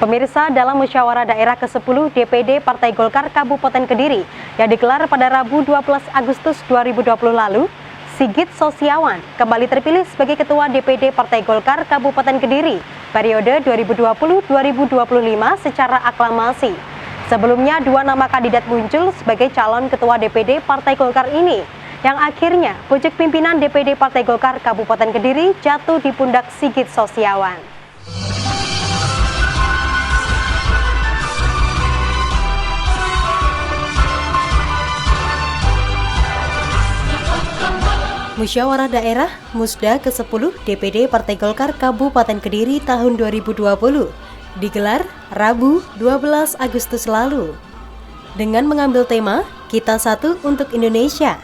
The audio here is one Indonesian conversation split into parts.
Pemirsa, dalam musyawarah daerah ke-10 DPD Partai Golkar Kabupaten Kediri yang digelar pada Rabu 12 Agustus 2020 lalu, Sigit Sosiawan kembali terpilih sebagai Ketua DPD Partai Golkar Kabupaten Kediri periode 2020-2025 secara aklamasi. Sebelumnya, dua nama kandidat muncul sebagai calon Ketua DPD Partai Golkar ini, yang akhirnya pucuk pimpinan DPD Partai Golkar Kabupaten Kediri jatuh di pundak Sigit Sosiawan. Musyawarah Daerah Musda ke-10 DPD Partai Golkar Kabupaten Kediri tahun 2020 digelar Rabu 12 Agustus lalu. Dengan mengambil tema Kita Satu untuk Indonesia,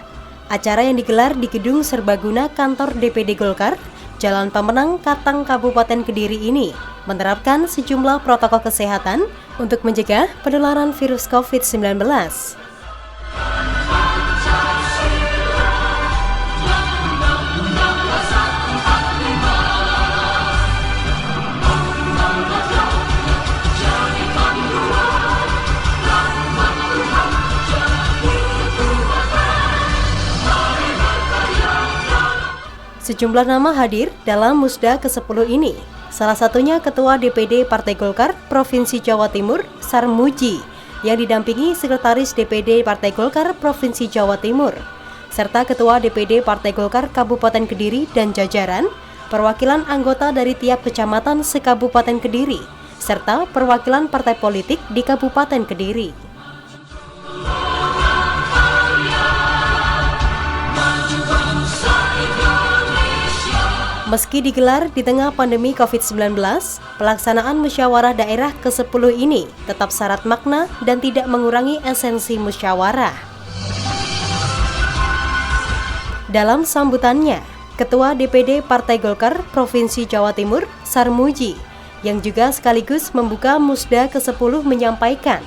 acara yang digelar di Gedung Serbaguna Kantor DPD Golkar, Jalan Pemenang, Katang, Kabupaten Kediri ini menerapkan sejumlah protokol kesehatan untuk mencegah penularan virus COVID-19. Sejumlah nama hadir dalam Musda ke-10 ini. Salah satunya Ketua DPD Partai Golkar Provinsi Jawa Timur, Sarmuji, yang didampingi Sekretaris DPD Partai Golkar Provinsi Jawa Timur, serta Ketua DPD Partai Golkar Kabupaten Kediri dan jajaran, perwakilan anggota dari tiap kecamatan se-Kabupaten Kediri, serta perwakilan partai politik di Kabupaten Kediri. Meski digelar di tengah pandemi COVID-19, pelaksanaan musyawarah daerah ke-10 ini tetap syarat makna dan tidak mengurangi esensi musyawarah. Dalam sambutannya, Ketua DPD Partai Golkar Provinsi Jawa Timur, Sarmuji, yang juga sekaligus membuka Musda ke-10 menyampaikan,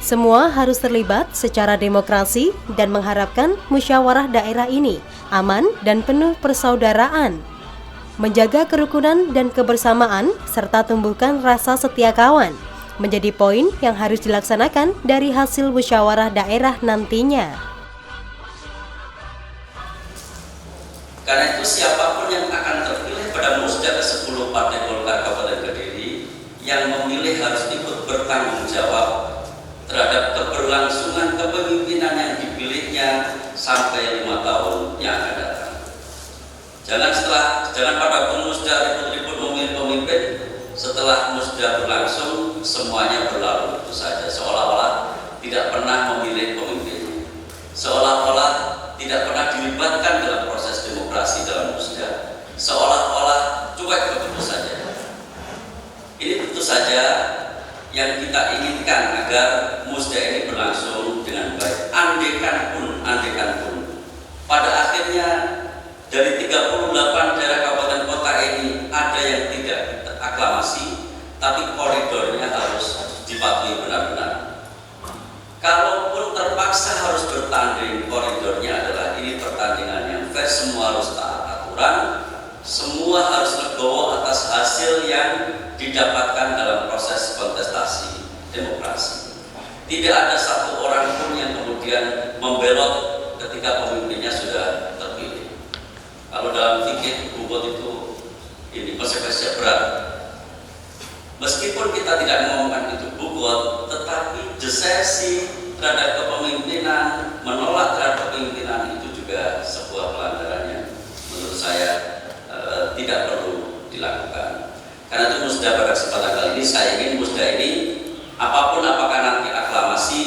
semua harus terlibat secara demokrasi dan mengharapkan musyawarah daerah ini aman dan penuh persaudaraan, menjaga kerukunan dan kebersamaan, serta tumbuhkan rasa setia kawan, menjadi poin yang harus dilaksanakan dari hasil musyawarah daerah nantinya. Karena itu siapapun yang akan terpilih pada Musda ke-10 Partai Golkar Kabupaten Kediri, yang memilih harus ikut bertanggung jawab terhadap keberlangsungan kepemimpinan yang dipilihnya sampai 5 tahun yang akan datang. Jangan pada Musda ribut-ribut memilih pemimpin, setelah Musda berlangsung semuanya berlalu itu saja, seolah-olah tidak pernah memilih pemimpin, seolah-olah tidak pernah dilibatkan dalam proses demokrasi dalam Musda, seolah-olah cuek begitu saja. Ini tentu saja yang kita inginkan agar Musda ini berlangsung dengan baik. Andekan pun pada akhirnya dari 38 daerah kabupaten kota ini ada yang tidak aklamasi, tapi koridornya harus dipatuhi benar-benar. Kalaupun terpaksa harus bertanding, koridornya adalah ini pertandingan yang fair, semua harus taat aturan, semua harus legowo atas hasil yang didapatkan dalam proses kontestasi demokrasi. Tidak ada satu orang pun yang kemudian membelot ketika pemimpinnya sudah terpilih. Kalau dalam fikih bobot itu ini konsekuensinya berat. Meskipun kita tidak mengomongkan itu bobot, tetapi desesi terhadap kepemimpinan, menolak terhadap kepemimpinan itu juga sebuah pelanggaran yang menurut saya tidak perlu dilakukan. Karena itu Musda pada kesempatan kali ini saya ingin Musda ini apapun, apakah nanti aklamasi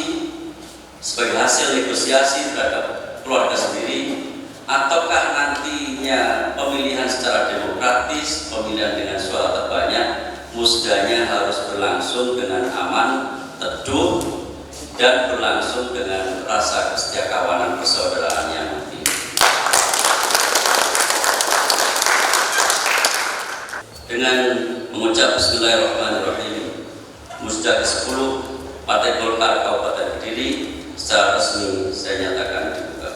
sebagai hasil negosiasi terhadap keluarga sendiri, ataukah nantinya pemilihan secara demokratis, pemilihan dengan suara terbanyak, Musdanya harus berlangsung dengan aman, teduh, dan berlangsung dengan rasa kesetiakawanan persaudaraan yang tinggi. Dengan mengucap Bismillahirrahmanirrahim, Musda ke-10 Partai Golkar Kabupaten Kediri secara resmi saya nyatakan dibuka.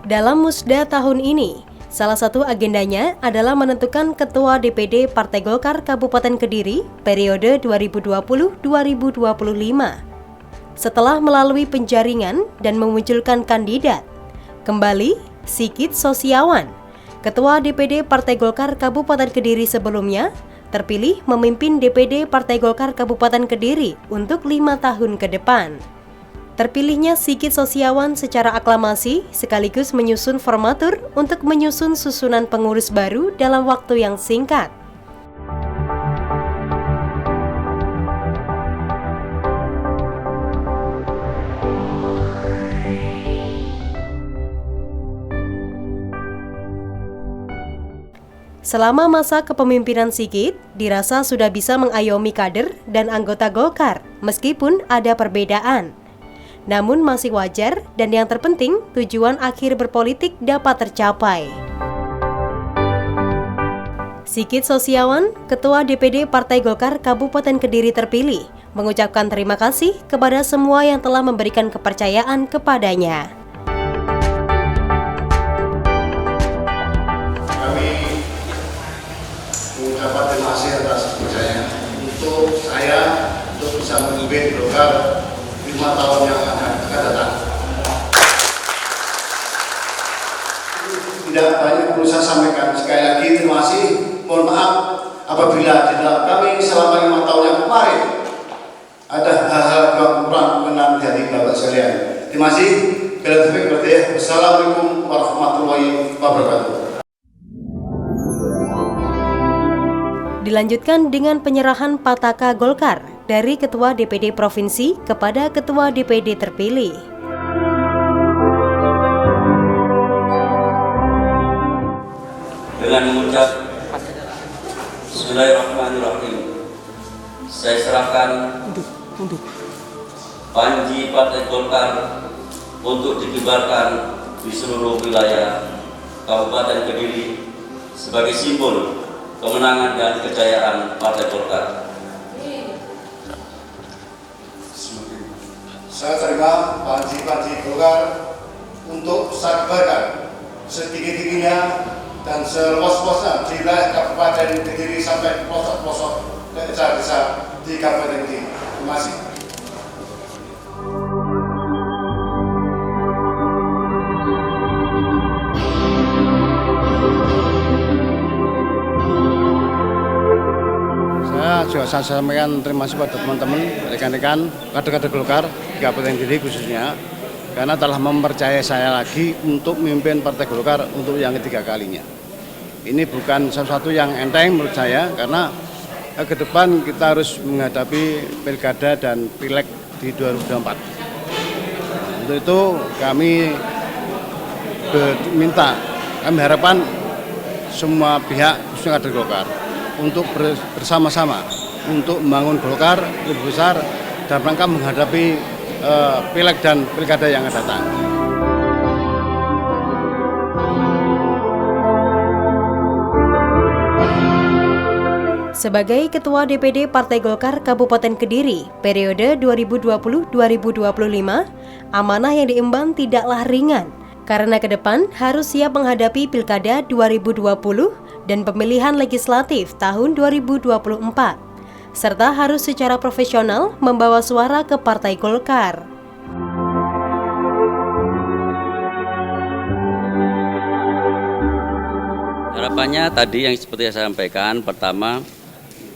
Dalam Musda tahun ini, salah satu agendanya adalah menentukan Ketua DPD Partai Golkar Kabupaten Kediri periode 2020-2025. Setelah melalui penjaringan dan memunculkan kandidat, kembali Sigit Sosiawan, Ketua DPD Partai Golkar Kabupaten Kediri sebelumnya, terpilih memimpin DPD Partai Golkar Kabupaten Kediri untuk 5 tahun ke depan. Terpilihnya Sigit Sosiawan secara aklamasi sekaligus menyusun formatur untuk menyusun susunan pengurus baru dalam waktu yang singkat. Selama masa kepemimpinan Sigit, dirasa sudah bisa mengayomi kader dan anggota Golkar, meskipun ada perbedaan. Namun masih wajar dan yang terpenting tujuan akhir berpolitik dapat tercapai. Sigit Sosiawan, Ketua DPD Partai Golkar Kabupaten Kediri terpilih, mengucapkan terima kasih kepada semua yang telah memberikan kepercayaan kepadanya. Mengucapkan terima kasih atas kepercayaan untuk saya untuk bisa memimpin Golkar 5 tahun yang akan datang. Tidak banyak perlu saya sampaikan. Sekali lagi terima kasih. Mohon maaf apabila di dalam kami selama 5 tahun yang kemarin ada hal-hal kurang berkenan di hati Bapak sekalian. Terima kasih. Wassalamualaikum warahmatullahi wabarakatuh. Dilanjutkan dengan penyerahan Pataka Golkar dari Ketua DPD Provinsi kepada Ketua DPD terpilih. Dengan mengucap Bismillahirrahmanirrahim, saya serahkan panji Partai Golkar untuk dikibarkan di seluruh wilayah Kabupaten Kediri sebagai simbol kemenangan dan kejayaan Partai Golkar. Saya terima panji-panji Golkar untuk saya kibarkan setinggi-tingginya dan seluas-luasnya di wilayah Kabupaten Kediri sampai pelosok-pelosok desa-desa di Kabupaten Kediri. Terima kasih. Saya sampaikan terima kasih pada teman-teman, rekan-rekan, kader-kader Golkar di Kabupaten Kediri khususnya, karena telah mempercayai saya lagi untuk memimpin Partai Golkar untuk yang ketiga kalinya. Ini bukan sesuatu yang enteng menurut saya, karena ke depan kita harus menghadapi pilkada dan pileg di 2024. Untuk itu kami harapkan semua pihak khususnya kader Golkar untuk bersama-sama untuk membangun Golkar lebih besar dalam rangka menghadapi pileg dan pilkada yang akan datang. Sebagai Ketua DPD Partai Golkar Kabupaten Kediri periode 2020-2025, amanah yang diemban tidaklah ringan karena ke depan harus siap menghadapi Pilkada 2020 dan pemilihan legislatif tahun 2024. Serta harus secara profesional membawa suara ke Partai Golkar. Harapannya tadi yang seperti saya sampaikan, pertama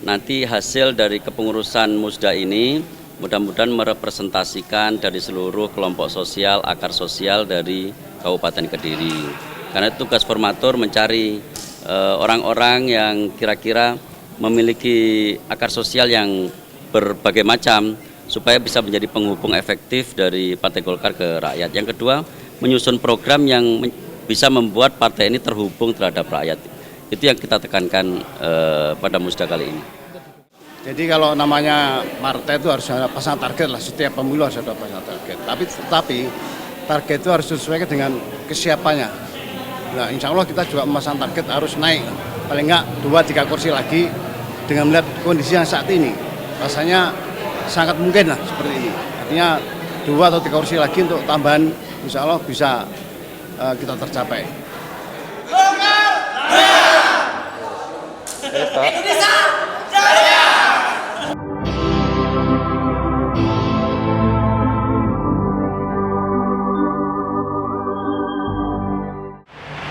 nanti hasil dari kepengurusan Musda ini mudah-mudahan merepresentasikan dari seluruh kelompok sosial, akar sosial dari Kabupaten Kediri. Karena tugas formatur mencari orang-orang yang kira-kira memiliki akar sosial yang berbagai macam supaya bisa menjadi penghubung efektif dari Partai Golkar ke rakyat. Yang kedua, menyusun program yang bisa membuat partai ini terhubung terhadap rakyat. Itu yang kita tekankan pada Musda kali ini. Jadi kalau namanya partai itu harus ada pasang target lah, setiap pemilu harus ada pasang target. Tapi target itu harus disesuaikan dengan kesiapannya. Nah, insya Allah kita juga memasang target harus naik paling enggak 2-3 kursi lagi. Dengan melihat kondisi yang saat ini, rasanya sangat mungkin lah seperti ini. Artinya 2 atau 3 kursi lagi untuk tambahan, insya Allah bisa kita tercapai.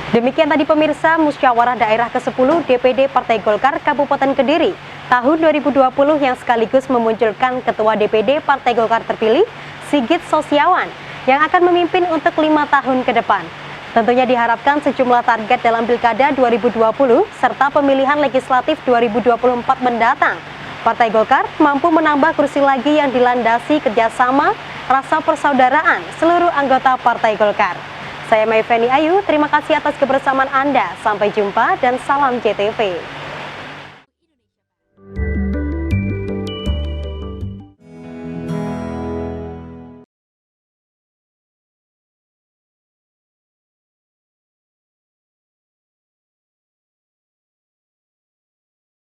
Demikian tadi pemirsa musyawarah daerah ke-10 DPD Partai Golkar Kabupaten Kediri tahun 2020 yang sekaligus memunculkan Ketua DPD Partai Golkar terpilih Sigit Sosiawan yang akan memimpin untuk 5 tahun ke depan. Tentunya diharapkan sejumlah target dalam Pilkada 2020 serta pemilihan legislatif 2024 mendatang. Partai Golkar mampu menambah kursi lagi yang dilandasi kerjasama, rasa persaudaraan seluruh anggota Partai Golkar. Saya Maifeni Ayu, terima kasih atas kebersamaan Anda. Sampai jumpa dan salam JTV.